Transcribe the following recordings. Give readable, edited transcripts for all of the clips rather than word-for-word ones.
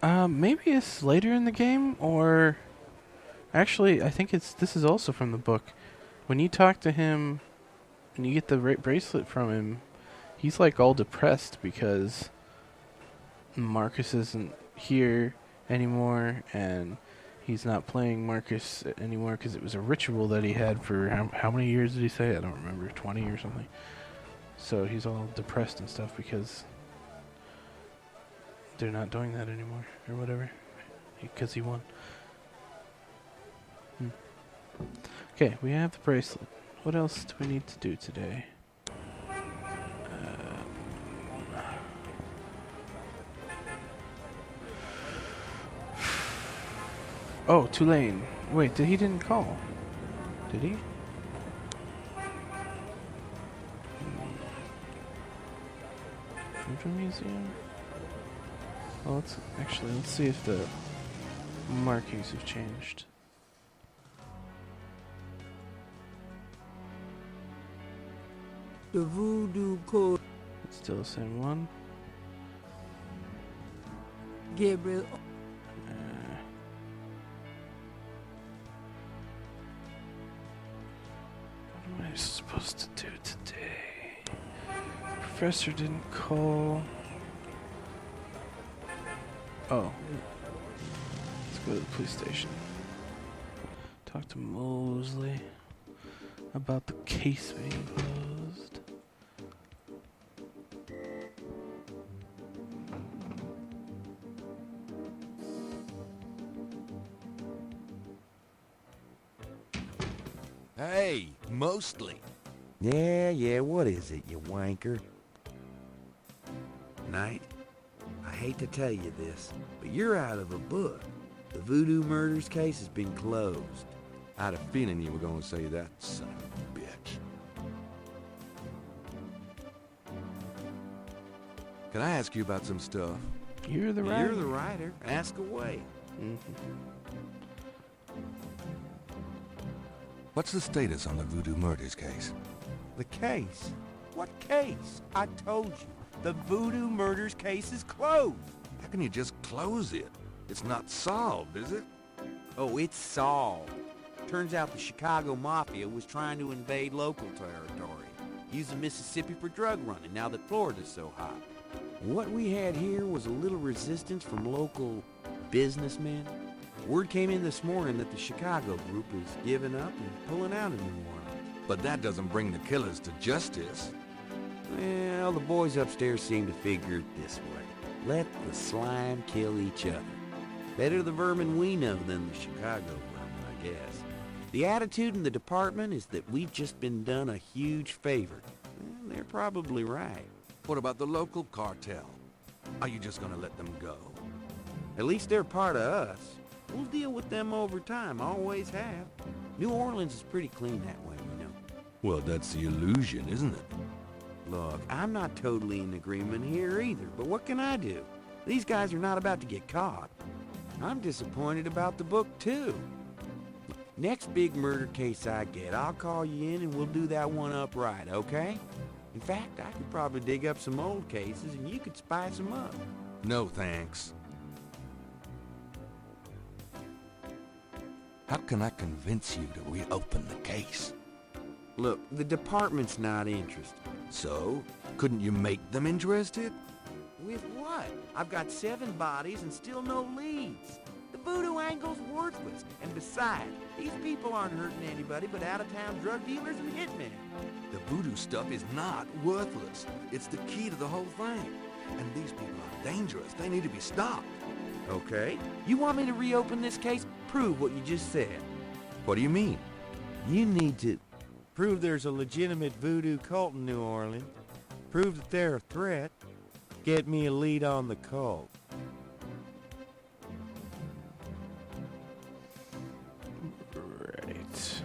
Maybe it's later in the game, or actually, I think this is also from the book. When you talk to him and you get the bracelet from him, he's like all depressed because Marcus isn't here anymore, and he's not playing Marcus anymore because it was a ritual that he had for how many years did he say? I don't remember, 20 or something. So he's all depressed and stuff because they're not doing that anymore or whatever, because he won. Okay, we have the bracelet. What else do we need to do today? Oh, Tulane. Wait, he didn't call? Did he? Voodoo Museum? Well, let's see if the markings have changed. The voodoo code. It's still the same one. Gabriel. What am I supposed to do today? Professor didn't call. Oh. Let's go to the police station. Talk to Mosley about the case being closed. Hey, Mostly. Yeah, what is it, you wanker? Knight, I hate to tell you this, but you're out of a book. The Voodoo Murders case has been closed. I had a feeling you were going to say that, son of a bitch. Can I ask you about some stuff? You're the writer. You're the writer. Ask away. What's the status on the Voodoo Murders case? The case? What case? I told you. The Voodoo Murders case is closed. How can you just close it? It's not solved, is it? Oh, it's solved. Turns out the Chicago Mafia was trying to invade local territory, using Mississippi for drug running now that Florida's so hot. What we had here was a little resistance from local businessmen. Word came in this morning that the Chicago group is giving up and pulling out of New Orleans. But that doesn't bring the killers to justice. Well, the boys upstairs seem to figure it this way. Let the slime kill each other. Better the vermin we know than the Chicago vermin, I guess. The attitude in the department is that we've just been done a huge favor. Well, they're probably right. What about the local cartel? Are you just gonna let them go? At least they're part of us. We'll deal with them over time, always have. New Orleans is pretty clean that way, you know. Well, that's the illusion, isn't it? Look, I'm not totally in agreement here either, but what can I do? These guys are not about to get caught. I'm disappointed about the book, too. Next big murder case I get, I'll call you in and we'll do that one up right, okay? In fact, I could probably dig up some old cases and you could spice them up. No, thanks. How can I convince you to reopen the case? Look, the department's not interested. So, couldn't you make them interested? With what? I've got 7 bodies and still no leads. The voodoo angle's worthless. And besides, these people aren't hurting anybody but out-of-town drug dealers and hitmen. The voodoo stuff is not worthless. It's the key to the whole thing. And these people are dangerous. They need to be stopped. Okay. You want me to reopen this case? Prove what you just said. What do you mean? You need to prove there's a legitimate voodoo cult in New Orleans. Prove that they're a threat. Get me a lead on the cult. Right.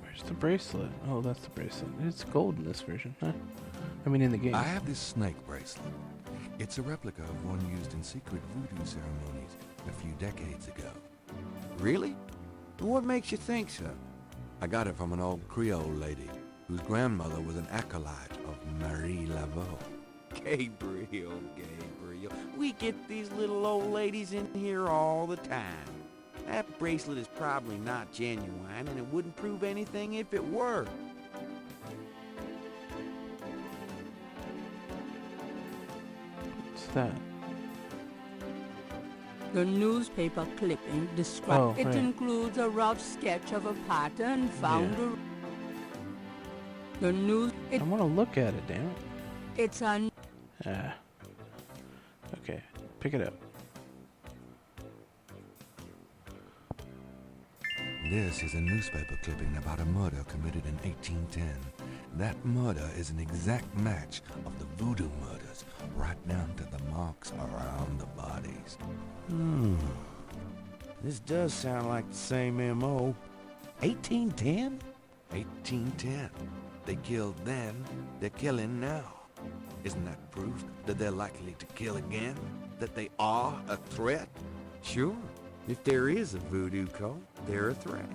Where's the bracelet? Oh, that's the bracelet. It's gold in this version, huh? I mean, in the game. I have this snake bracelet. It's a replica of one used in secret voodoo ceremonies a few decades ago. Really? What makes you think so? I got it from an old Creole lady whose grandmother was an acolyte of Marie Laveau. Gabriel. We get these little old ladies in here all the time. That bracelet is probably not genuine, and it wouldn't prove anything if it were. What's that? The newspaper clipping describes it right. includes a rough sketch of a pattern found. Yeah. The news. I want to look at it, damn it. It's a. Ah. Okay, pick it up. This is a newspaper clipping about a murder committed in 1810. That murder is an exact match of the voodoo murders, right down to the marks around the bodies. This does sound like the same M.O. 1810? 1810. They killed then, they're killing now. Isn't that proof that they're likely to kill again? That they are a threat? Sure. If there is a voodoo cult, they're a threat.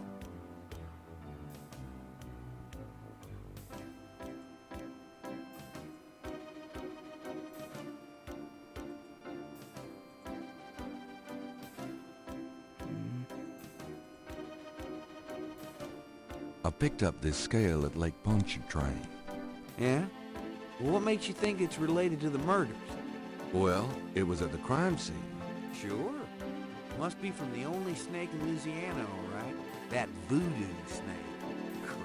I picked up this scale at Lake Pontchartrain. Yeah? Well, what makes you think it's related to the murders? Well, it was at the crime scene. Sure. Must be from the only snake in Louisiana, all right. That voodoo snake. Christ.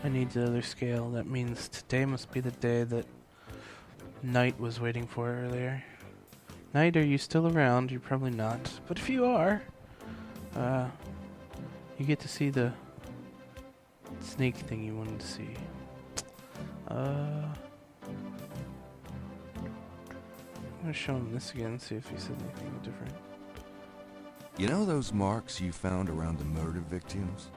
I need the other scale. That means today must be the day that Knight was waiting for earlier. Knight, are you still around? You're probably not. But if you are, you get to see the snake thing you wanted to see. I'm gonna show him this again, see if he said anything different. You know those marks you found around the murder victims?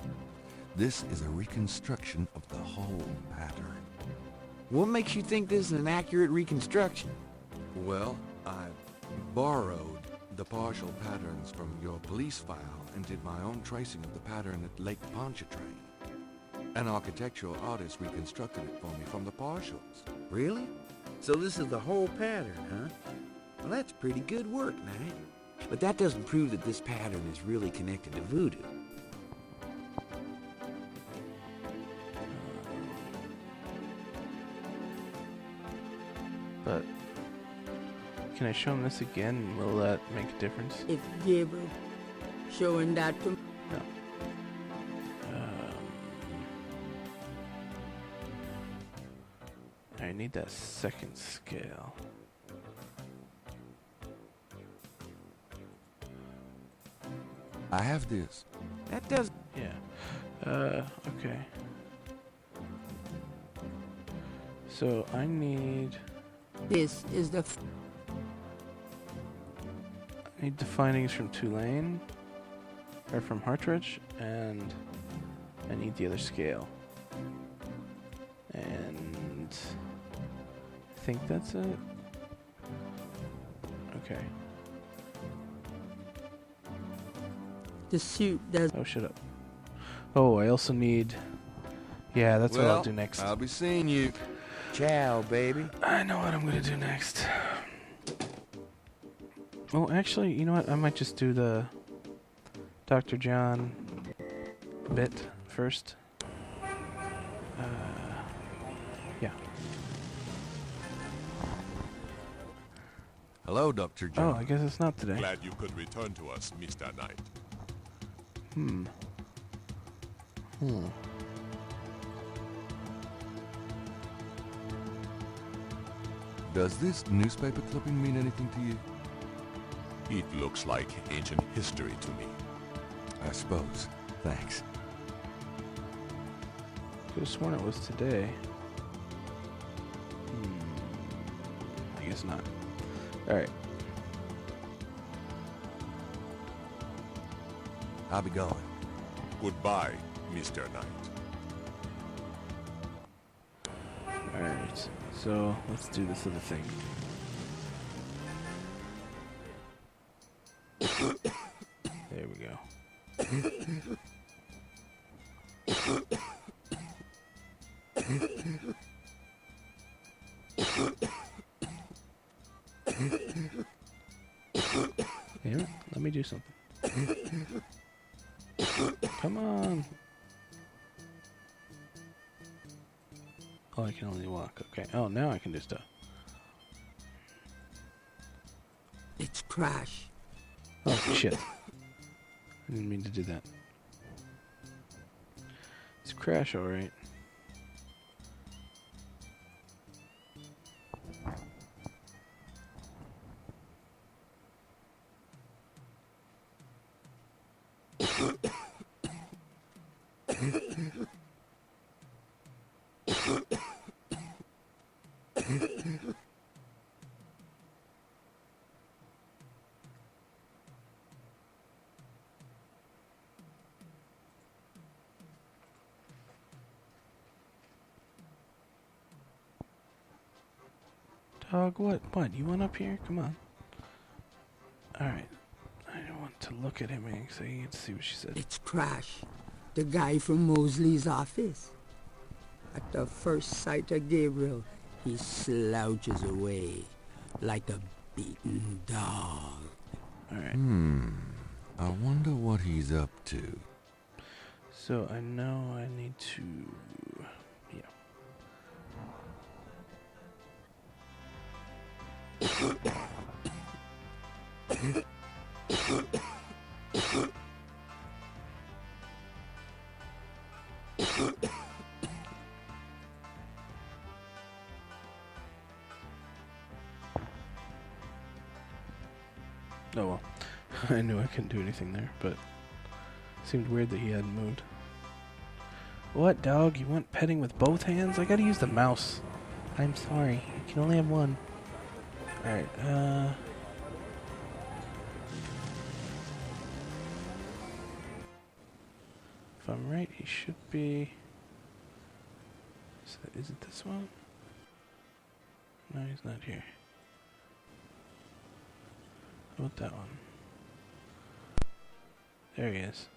This is a reconstruction of the whole pattern. What makes you think this is an accurate reconstruction? Well, I borrowed the partial patterns from your police file and did my own tracing of the pattern at Lake Pontchartrain. An architectural artist reconstructed it for me from the partials. Really? So this is the whole pattern, huh? Well, that's pretty good work, Knight. But that doesn't prove that this pattern is really connected to voodoo. But can I show him this again? Will that make a difference? If Gabriel showing that to. No. I need that second scale. I have this. That does... Yeah. Okay. So I need This is the. the findings from Tulane, or from Hartridge, and I need the other scale. And I think that's it. Okay. The suit does. Oh, shut up. Oh, I also need... Yeah, that's what I'll do next. I'll be seeing you. Ciao, baby. I know what I'm gonna do next. Oh, actually, you know what? I might just do the Dr. John bit first. Yeah. Hello, Dr. Oh, John. I guess it's not today. Glad you could return to us, Mr. Knight. Does this newspaper clipping mean anything to you? It looks like ancient history to me. I suppose. Thanks. Could have sworn it was today. I guess not. Alright. I'll be going. Goodbye, Mr. Knight. Alright. So, let's do this other thing. There we go. Damn it, let me do something. Come on. Oh, I can only walk. Okay. Oh, now I can do stuff. It's Crash. Oh, shit. I didn't mean to do that. It's Crash, alright. Dog, what? What? You want up here? Come on. Alright. I don't want to look at him so you can see what she said. It's Crash, the guy from Mosley's office. At the first sight of Gabriel, he slouches away like a beaten dog. Alright. I wonder what he's up to. So I know I need to... Yeah. Oh well. I knew I couldn't do anything there, but it seemed weird that he hadn't moved. What, dog? You want petting with both hands? I gotta use the mouse. I'm sorry. You can only have one. Alright, if I'm right, he should be... Is it this one? No, he's not here. How about that one? There he is.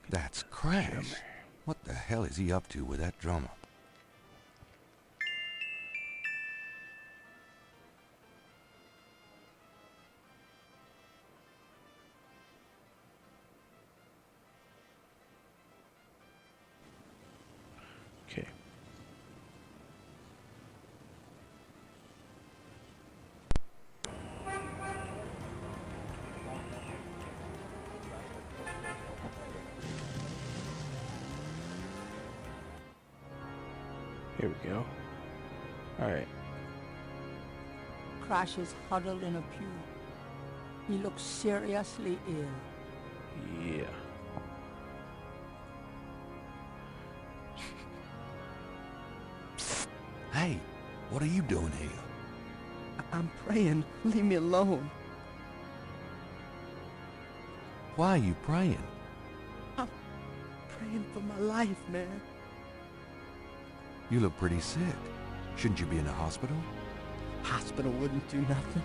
That's Crash. What the hell is he up to with that drummer? Okay. Here we go. Alright. Crash is huddled in a pew. He looks seriously ill. Yeah. Hey, what are you doing here? I'm praying. Leave me alone. Why are you praying? Praying for my life, man. You look pretty sick. Shouldn't you be in a hospital? Hospital wouldn't do nothing.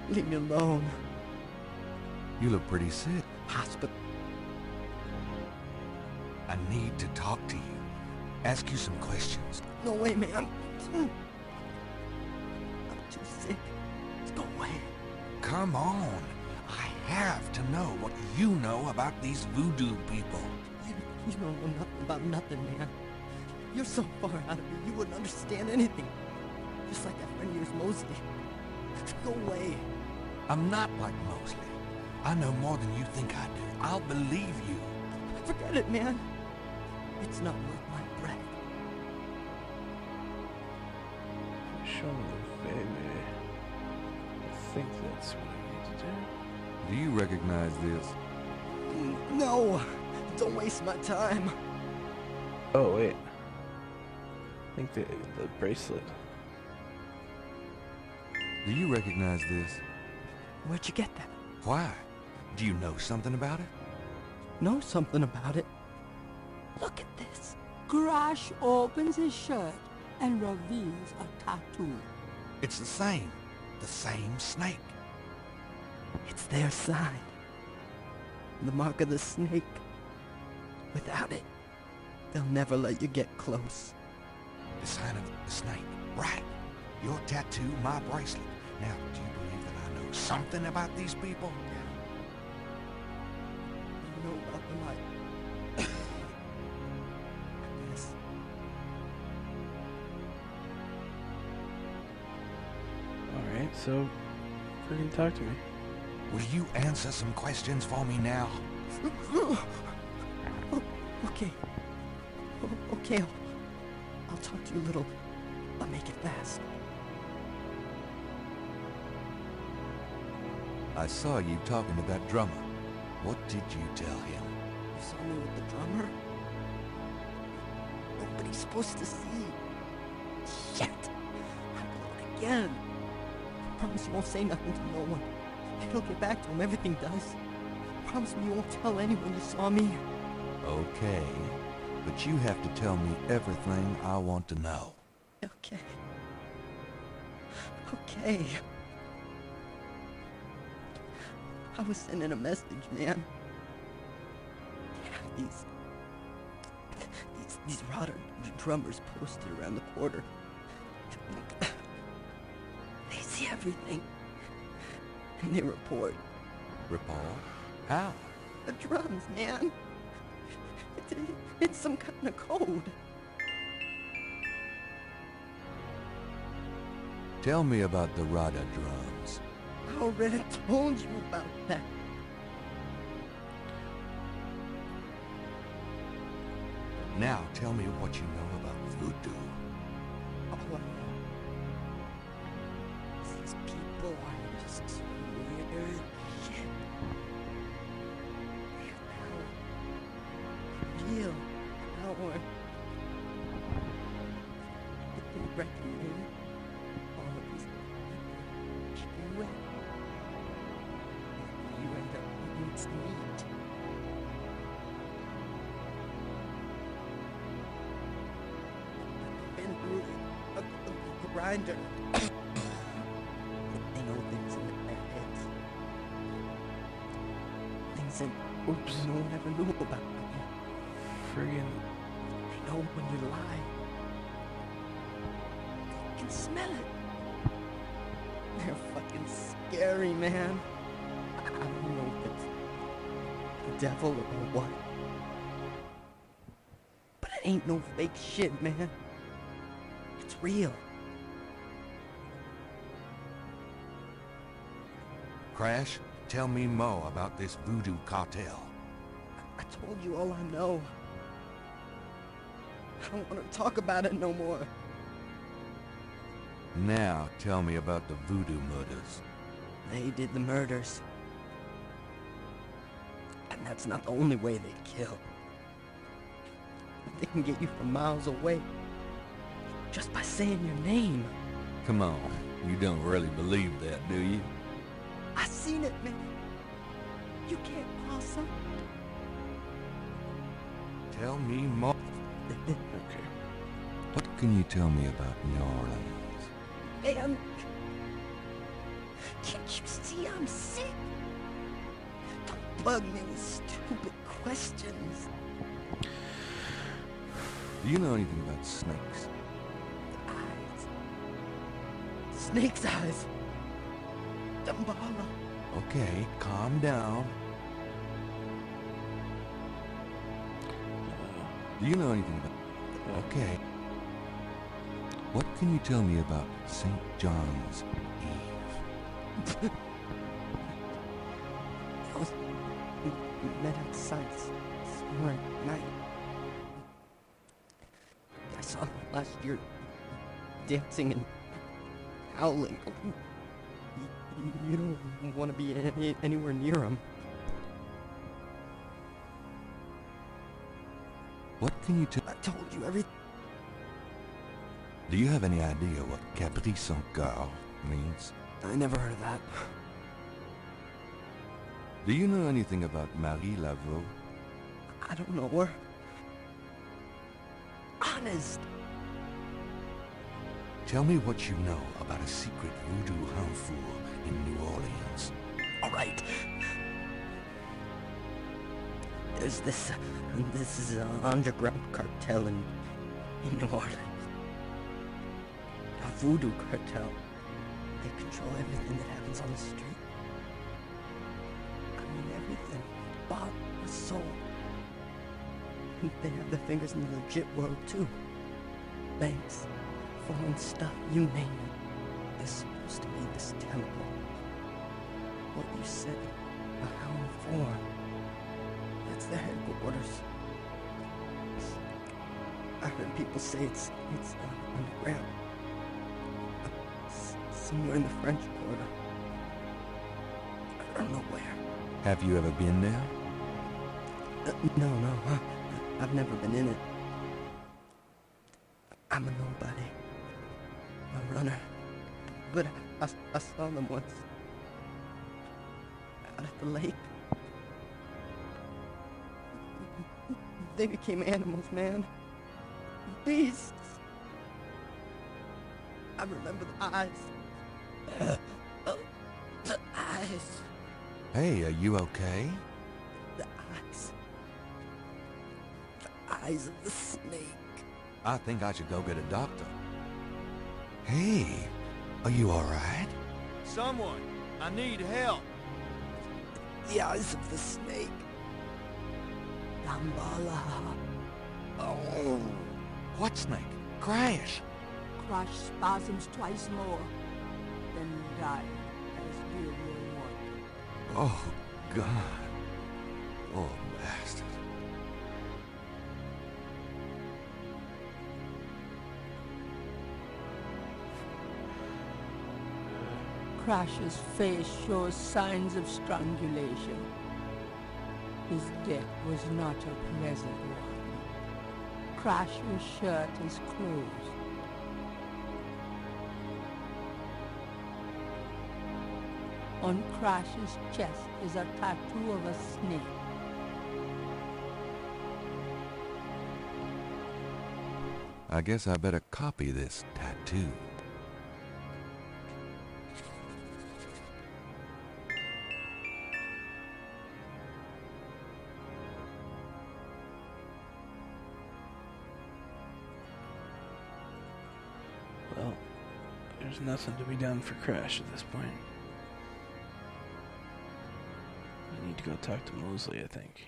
Leave me alone. You look pretty sick. Hospital. I need to talk to you. Ask you some questions. No way, man. I'm too sick. Let's go away. Come on. I have to know what you know about these voodoo people. You don't know nothing about nothing, man. You're so far out of it, you wouldn't understand anything. Just like that friend of yours, Mosley. Go away. I'm not like Mosley. I know more than you think I do. I'll believe you. Forget it, man. It's not worth my breath. Show me the baby. I think that's what I need to do. Do you recognize this? No! Don't waste my time. Oh, wait. I think the bracelet. Do you recognize this? Where'd you get that? Why? Do you know something about it? Know something about it? Look at this. Crash opens his shirt and reveals a tattoo. It's the same snake. It's their sign. The mark of the snake. Without it, they'll never let you get close. The sign of the snake. Right. Your tattoo, my bracelet. Now, do you believe that I know something about these people? You know about the light. Yes. Alright, so freaking talk to me. Will you answer some questions for me now? Okay. Okay, I'll talk to you a little, but make it fast. I saw you talking to that drummer. What did you tell him? You saw me with the drummer? Nobody's supposed to see. Shit! I blew it again. Promise you won't say nothing to no one. It'll get back to him, everything does. Promise me you won't tell anyone you saw me. Okay, but you have to tell me everything I want to know. Okay. Okay. I was sending a message, man. Yeah, these rotter drummers posted around the quarter. They see everything. And they report. Report? How? The drums, man. It's some kind of code. Tell me about the Rada drums. I already told you about that. Now tell me what you know about voodoo. All I know is these people are just weird shit. They have power. Real power. If they recommend all of these people, you end up eating its meat. Been through a grinder. They know things in their heads. Things that no one ever knew about. Friggin' They know when you lie. They can smell it. They're fucking scary, man. I don't know if it's the devil or what. But it ain't no fake shit, man. It's real. Crash, tell me more about this voodoo cartel. I told you all I know. I don't want to talk about it no more. Now tell me about the voodoo murders. They did the murders. And that's not the only way they kill. They can get you from miles away. Just by saying your name. Come on, you don't really believe that, do you? I seen it, man. You can't pass up. Tell me more. okay. What can you tell me about New Orleans? Man, can't you see I'm sick? Don't bug me with stupid questions. Do you know anything about snakes? Eyes. Snake's eyes. Damballa. Okay, calm down. Do you know anything about... Okay. What can you tell me about St. John's Eve? We met outside somewhere at night. I saw them last year dancing and howling. You don't want to be anywhere near them. What can you tell... I told you everything. Do you have any idea what Caprice en Coeur means? I never heard of that. Do you know anything about Marie Laveau? I don't know her. Honest. Tell me what you know about a secret voodoo hanfu in New Orleans. All right. There's this is an underground cartel in New Orleans. A voodoo cartel. They control everything that happens on the street. I mean everything. Bought or sold. They have their fingers in the legit world too. Banks, foreign stuff, you name it. There's supposed to be this temple. What you said, a Hound Four. That's their headquarters. I heard people say it's underground. Somewhere in the French Quarter. I don't know where. Have you ever been there? No. I've never been in it. I'm a nobody. A runner. But I saw them once. Out at the lake. They became animals, man. Beasts. I remember the eyes. The eyes. Hey, are you okay? The eyes. The eyes of the snake. I think I should go get a doctor. Hey, are you alright? Someone, I need help. The eyes of the snake. Dambala. Oh, what snake? Crash! Crash spasms twice more, then died as Gabriel wanted. Oh, God. Oh, bastard. Crash's face shows signs of strangulation. His death was not a pleasant one. Crash's shirt is closed. On Crash's chest is a tattoo of a snake. I guess I better copy this tattoo. Well, there's nothing to be done for Crash at this point. I need to go talk to Mosley, I think.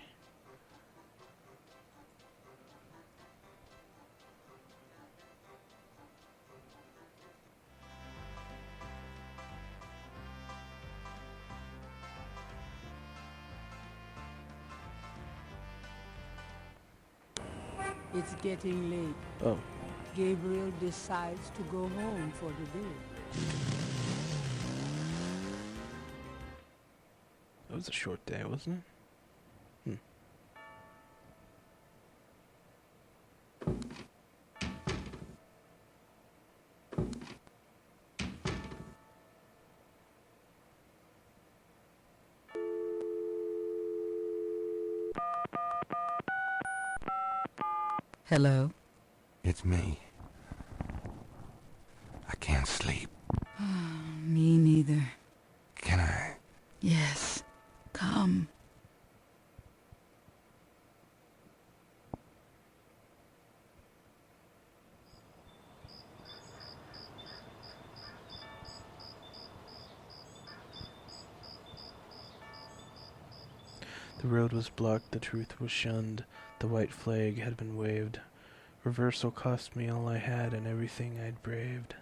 It's getting late. Oh, Gabriel decides to go home for the day. that was a short day, wasn't it? Hello? It's me. I can't sleep. Me neither. Can I? Yes. Come. The road was blocked, the truth was shunned, the white flag had been waved. Reversal cost me all I had and everything I'd braved.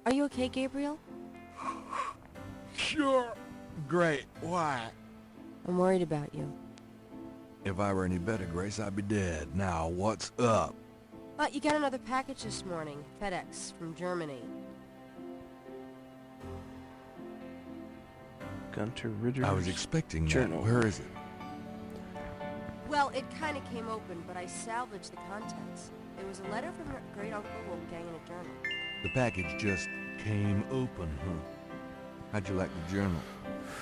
Are you okay, Gabriel? Sure. Great. Why? I'm worried about you. If I were any better, Grace, I'd be dead. Now, what's up? You got another package this morning. FedEx from Germany. Gunter Ritter's I was expecting journal. that. Where is it? Well, it kind of came open, but I salvaged the contents. It was a letter from your great-uncle Wolfgang in a journal. The package just came open, huh? How'd you like the journal?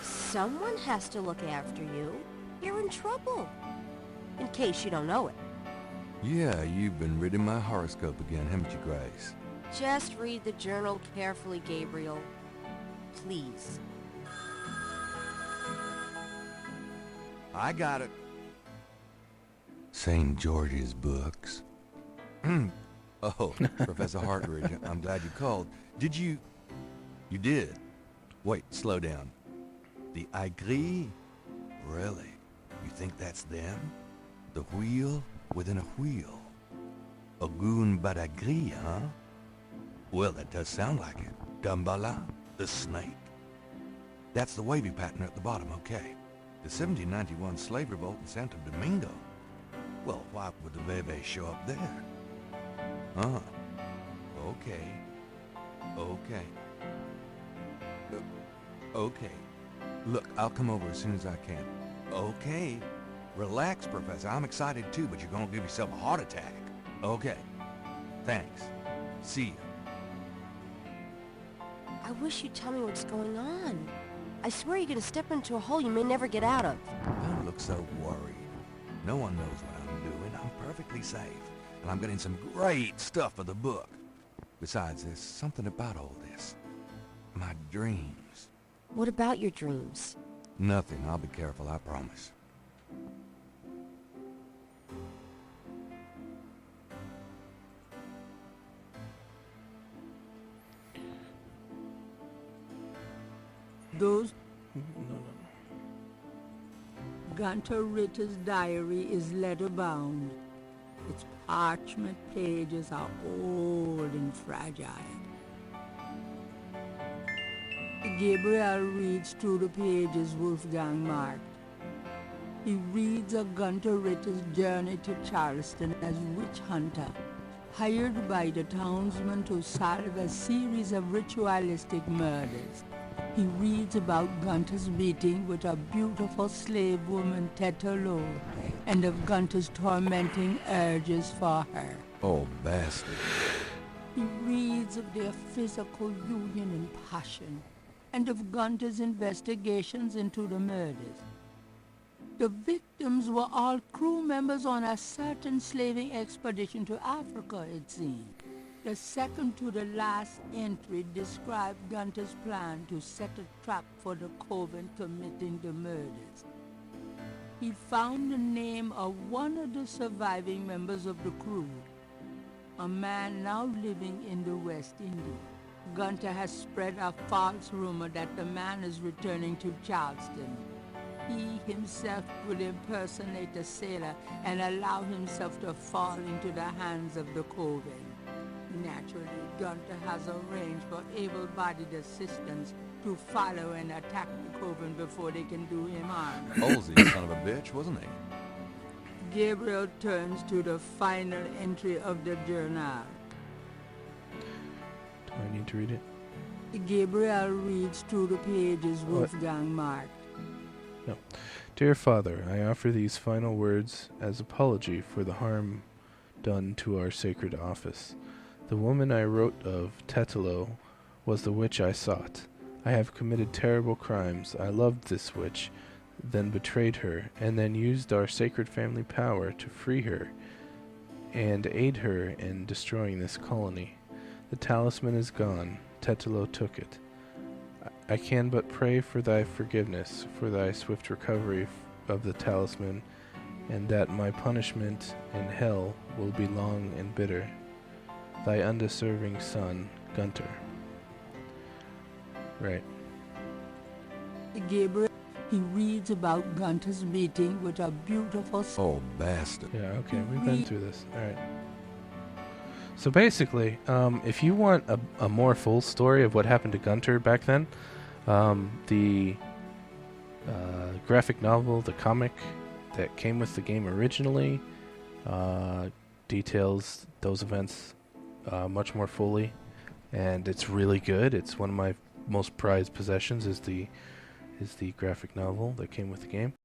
Someone has to look after you. You're in trouble. In case you don't know it. Yeah, you've been reading my horoscope again, haven't you, Grace? Just read the journal carefully, Gabriel. Please. I got it. St. George's books. Oh, Professor Hartridge, I'm glad you called. Did you... You did? Wait, slow down. The Aigris? Really? You think that's them? The wheel within a wheel? Ogun Badagri, huh? Well, that does sound like it. Dambala, the snake. That's the wavy pattern at the bottom, okay. The 1791 slave revolt in Santo Domingo. Well, why would the Bebe show up there? Huh. Okay. Okay. Okay. Look, I'll come over as soon as I can. Okay. Relax, Professor. I'm excited too, but you're gonna give yourself a heart attack. Okay. Thanks. See you. I wish you'd tell me what's going on. I swear you're gonna step into a hole you may never get out of. Don't look so worried. No one knows what I'm doing. I'm perfectly safe. And I'm getting some great stuff for the book. Besides, there's something about all this. My dreams. What about your dreams? Nothing. I'll be careful, I promise. Those... Gunter Ritter's diary is letter-bound. Its parchment pages are old and fragile. Gabriel reads through the pages Wolfgang marked. He reads of Gunter Ritter's journey to Charleston as witch hunter, hired by the townsmen to solve a series of ritualistic murders. He reads about Gunter's meeting with a beautiful slave woman, Tetelo, and of Gunter's tormenting urges for her. Oh, bastard. He reads of their physical union and passion, and of Gunter's investigations into the murders. The victims were all crew members on a certain slaving expedition to Africa, it seemed. The second to the last entry described Gunter's plan to set a trap for the coven committing the murders. He found the name of one of the surviving members of the crew, a man now living in the West Indies. Gunter has spread a false rumor that the man is returning to Charleston. He himself will impersonate a sailor and allow himself to fall into the hands of the coven. Naturally, Gunter has arranged for able-bodied assistants to follow and attack the coven before they can do him harm. Halsey, son of a bitch, wasn't he? Gabriel turns to the final entry of the journal. Do I need to read it? Gabriel reads through the pages Wolfgang marked. No. Dear Father, I offer these final words as apology for the harm done to our sacred office. The woman I wrote of, Tetelo, was the witch I sought. I have committed terrible crimes. I loved this witch, then betrayed her, and then used our sacred family power to free her and aid her in destroying this colony. The talisman is gone. Tetelo took it. I can but pray for thy forgiveness, for thy swift recovery of the talisman, and that my punishment in hell will be long and bitter. Thy undeserving son, Gunter. Right. Gabriel, he reads about Gunter's meeting with a beautiful... Oh, bastard. Yeah, okay, we've been through this. Alright. So basically, if you want a more full story of what happened to Gunter back then, the graphic novel, the comic that came with the game originally, details those events much more fully, and it's really good. It's one of my most prized possessions is the graphic novel that came with the game.